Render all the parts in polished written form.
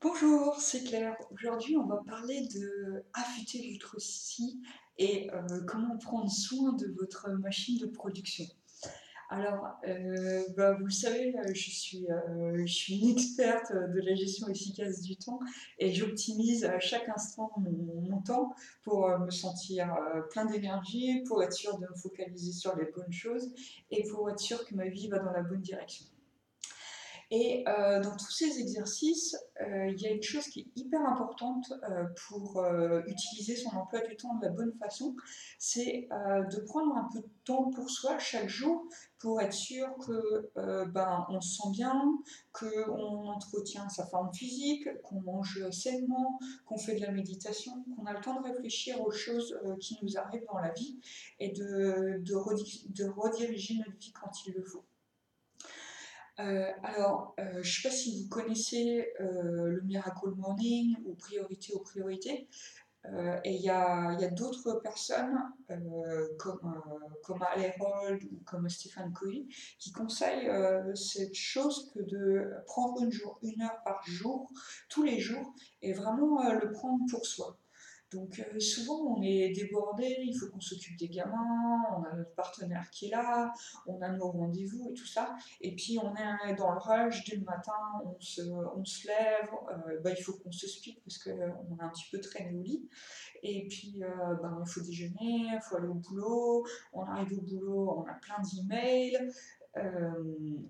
Bonjour, c'est Claire. Aujourd'hui, on va parler de affûter votre scie et comment prendre soin de votre machine de production. Alors, vous le savez, je suis une experte de la gestion efficace du temps et j'optimise à chaque instant mon temps pour me sentir plein d'énergie, pour être sûr de me focaliser sur les bonnes choses et pour être sûr que ma vie va dans la bonne direction. Et dans tous ces exercices, il y a une chose qui est hyper importante pour utiliser son emploi du temps de la bonne façon, c'est de prendre un peu de temps pour soi chaque jour pour être sûr que on se sent bien, qu'on entretient sa forme physique, qu'on mange sainement, qu'on fait de la méditation, qu'on a le temps de réfléchir aux choses qui nous arrivent dans la vie et de rediriger notre vie quand il le faut. Je ne sais pas si vous connaissez le Miracle Morning ou Priorité aux priorités. Et il y a d'autres personnes comme Al Herold ou comme Stephen Covey qui conseillent cette chose que de prendre une heure par jour, tous les jours, et vraiment le prendre pour soi. Donc souvent on est débordé, il faut qu'on s'occupe des gamins, on a notre partenaire qui est là, on a nos rendez-vous et tout ça. Et puis on est dans le rush dès le matin, on se lève, il faut qu'on se speed parce qu'on a un petit peu traîné au lit. Et puis il faut déjeuner, il faut aller au boulot, on arrive au boulot, on a plein d'emails.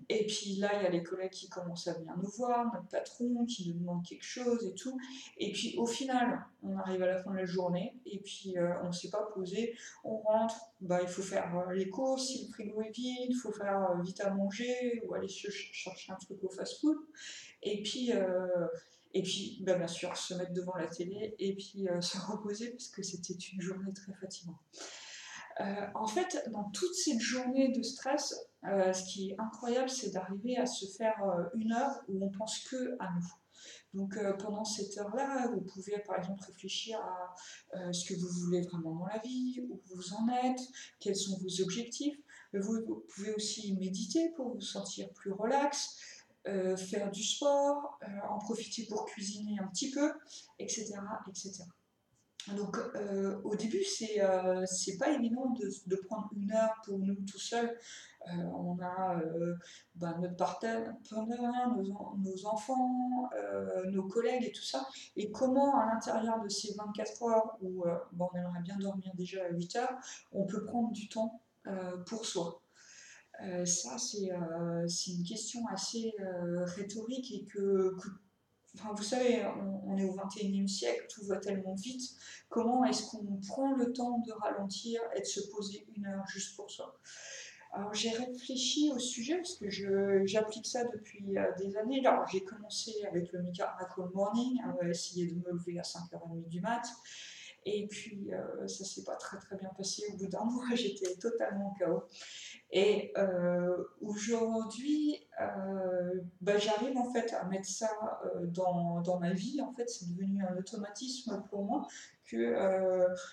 Et puis là, il y a les collègues qui commencent à venir nous voir, notre patron qui nous demande quelque chose et tout. Et puis au final, on arrive à la fin de la journée et puis on ne s'est pas posé. On rentre, il faut faire les courses, si le frigo est vide, il faut faire vite à manger ou aller chercher un truc au fast-food. Et puis, bien sûr, se mettre devant la télé et puis se reposer parce que c'était une journée très fatigante. En fait, dans toute cette journée de stress, ce qui est incroyable, c'est d'arriver à se faire une heure où on pense que à nous. Donc pendant cette heure-là, vous pouvez par exemple réfléchir à ce que vous voulez vraiment dans la vie, où vous en êtes, quels sont vos objectifs. Vous pouvez aussi méditer pour vous sentir plus relax, faire du sport, en profiter pour cuisiner un petit peu, etc. etc. Donc au début, c'est pas évident de prendre une heure pour nous tout seuls. On a notre partenaire, nos enfants, nos collègues et tout ça. Et comment à l'intérieur de ces 24 heures où on aimerait bien dormir déjà à 8 heures, on peut prendre du temps pour soi. C'est une question assez rhétorique et enfin, vous savez, on est au 21e siècle, tout va tellement vite. Comment est-ce qu'on prend le temps de ralentir et de se poser une heure juste pour soi? Alors j'ai réfléchi au sujet parce que j'applique ça depuis des années. Alors j'ai commencé avec le Miracle Morning, à essayer de me lever à 5h30 du mat. Et puis ça s'est pas très très bien passé. Au bout d'un mois, j'étais totalement KO. Et aujourd'hui, j'arrive en fait à mettre ça dans ma vie. En fait, c'est devenu un automatisme pour moi que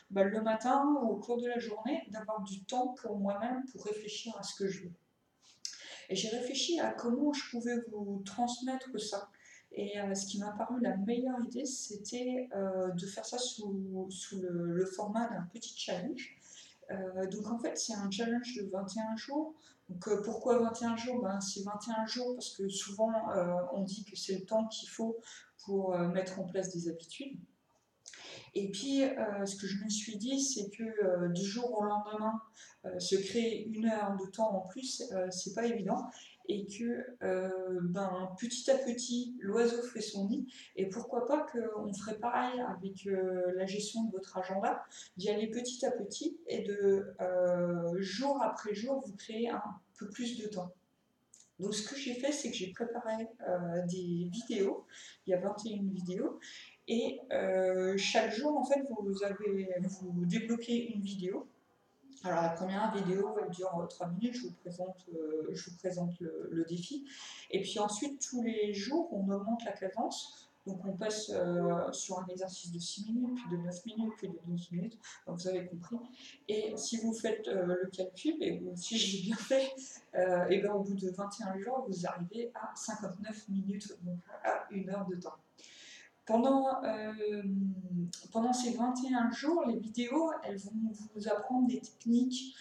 le matin ou au cours de la journée, d'avoir du temps pour moi-même pour réfléchir à ce que je veux. Et j'ai réfléchi à comment je pouvais vous transmettre ça. Et ce qui m'a paru la meilleure idée, c'était de faire ça sous le format d'un petit challenge. Donc en fait, c'est un challenge de 21 jours. Donc pourquoi 21 jours? C'est 21 jours parce que souvent on dit que c'est le temps qu'il faut pour mettre en place des habitudes. Et puis ce que je me suis dit, c'est que du jour au lendemain, se créer une heure de temps en plus, c'est pas évident. Et que petit à petit, l'oiseau fait son nid. Et pourquoi pas qu'on ferait pareil avec la gestion de votre agenda, d'y aller petit à petit et de jour après jour, vous créer un peu plus de temps. Donc ce que j'ai fait, c'est que j'ai préparé des vidéos. Il y a 21 vidéos. Et chaque jour, en fait, vous débloquez une vidéo. Alors la première vidéo, elle dure 3 minutes, je vous présente le défi. Et puis ensuite, tous les jours, on augmente la cadence. Donc on passe sur un exercice de 6 minutes, puis de 9 minutes, puis de 12 minutes. Donc vous avez compris. Et si vous faites le calcul, et si je l'ai bien fait, et au bout de 21 jours, vous arrivez à 59 minutes, donc à une heure de temps. Pendant ces 21 jours, les vidéos, elles vont vous apprendre des techniques,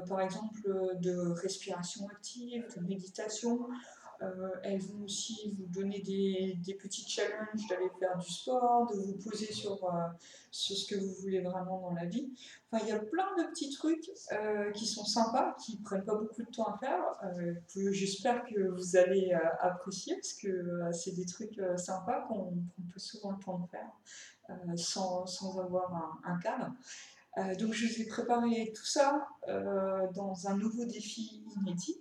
par exemple de respiration active, de méditation. Elles vont aussi vous donner des petits challenges d'aller faire du sport, de vous poser sur ce que vous voulez vraiment dans la vie. Enfin, il y a plein de petits trucs qui sont sympas, qui ne prennent pas beaucoup de temps à faire, que j'espère que vous allez apprécier, parce que c'est des trucs sympas qu'on prend pas souvent le temps de faire, sans avoir un cadre. Donc je vous ai préparé tout ça dans un nouveau défi inédit.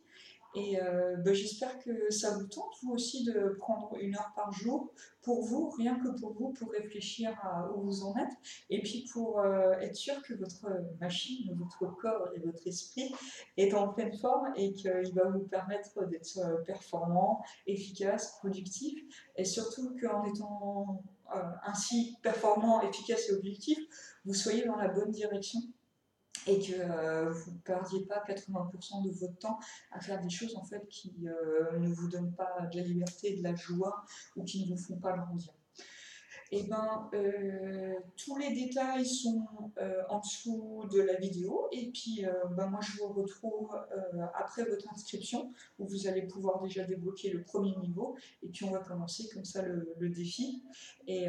Et j'espère que ça vous tente, vous aussi, de prendre 1 heure par jour pour vous, rien que pour vous, pour réfléchir à où vous en êtes, et puis pour être sûr que votre machine, votre corps et votre esprit est en pleine forme et qu'il va vous permettre d'être performant, efficace, productif, et surtout qu'en étant ainsi performant, efficace et objectif, vous soyez dans la bonne direction et que vous ne perdiez pas 80% de votre temps à faire des choses en fait qui ne vous donnent pas de la liberté, de la joie ou qui ne vous font pas grandir. Et tous les détails sont en dessous de la vidéo. Et puis, moi, je vous retrouve après votre inscription, où vous allez pouvoir déjà débloquer le premier niveau. Et puis, on va commencer comme ça le défi. Et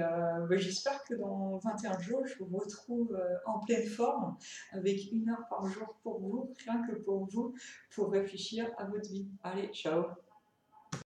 j'espère que dans 21 jours, je vous retrouve en pleine forme, avec 1 heure par jour pour vous, rien que pour vous, pour réfléchir à votre vie. Allez, ciao!